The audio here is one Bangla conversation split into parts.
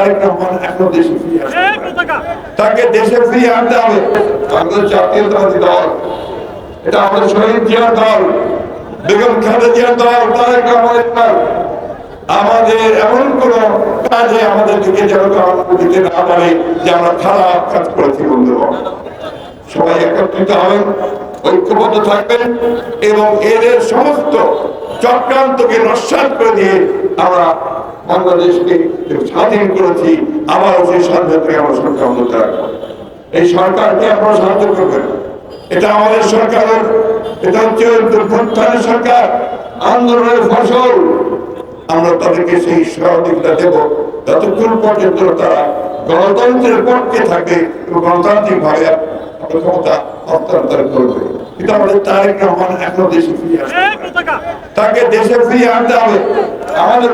তারেক রহমান এখনো দেশে ফিরে আসতে তাকে দেশে ফিরিয়ে আনতে হবে। বাংলাদেশ জাতীয়তাবাদী দল, এটা আমাদের শহীদ জিয়ার দল, বেগম খালেদা জিয়ার দল, তারেক রহমানের দল। আমাদের এমন কোন কাজে আমাদেরকে যেন দিতে না পারে যে আমরা খারাপ কাজ করেছি। বন্ধুগণ, সবাই একত্রিত হবেন, ঐক্যবদ্ধ থাকবেন এবং এদের সমস্ত চক্রান্তকে নস্যাৎ করে দিয়ে আমরা বাংলাদেশকে স্বাধীন করেছি। আবারও সেই স্বাধীনতাকে আমরা সংগ্রাম রাখবো। এই সরকারকে আপনারা সাহায্য করবেন। এটা আমাদের সরকারের, এটা হচ্ছে দুর্ঘটনার সরকার, আন্দোলনের ফসল। আমরা তাদেরকে সেই সহযোগিতা দেব যতক্ষণ পর্যন্ত তারা গণতন্ত্রের পক্ষে থাকে এবং গণতান্ত্রিক ভাবে ক্ষমতা হস্তান্তর করবে। কিন্তু আমাদের তারেক রহমান এখনো দেশে ফিরে আসবে, তাকে দেশে ফিরিয়ে আনতে হবে। আমাদের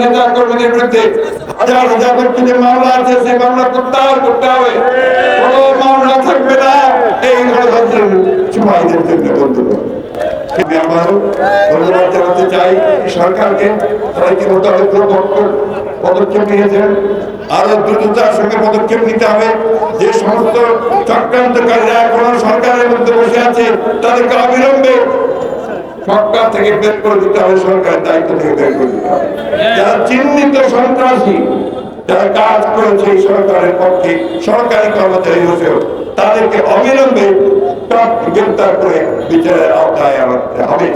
নেতা কর্মীদের বিরুদ্ধে হাজার হাজার ব্যক্তিতে মামলা আছে, সেই মামলা প্রত্যাহার করতে হবে। কোনো মামলা থাকবে না এই গণতন্ত্রের সীমাহীনের জন্য। বন্ধুগণ, ধন্যবাদ জানাতে চাই সরকারকে, তারা ইতিমধ্যে পদক্ষেপ নিয়েছেন। আরো দ্রুততার সঙ্গে পদক্ষেপ নিতে হবে। যে সমস্ত চক্রান্তকারীরা এখনো সরকারের মধ্যে বসে আছে তাদেরকে অবিলম্বে সরকার থেকে বের করে দিতে হবে, সরকারের দায়িত্ব থেকে বের করে দিতে হবে। যারা চিহ্নিত সন্ত্রাসী, যারা কাজ করেছে এই সরকারের পক্ষে, সরকারি কর্মচারী বসেও তাদেরকে অবিলম্বে গ্রেপ্তার করে বিচারের আওতায় আনতে হবে।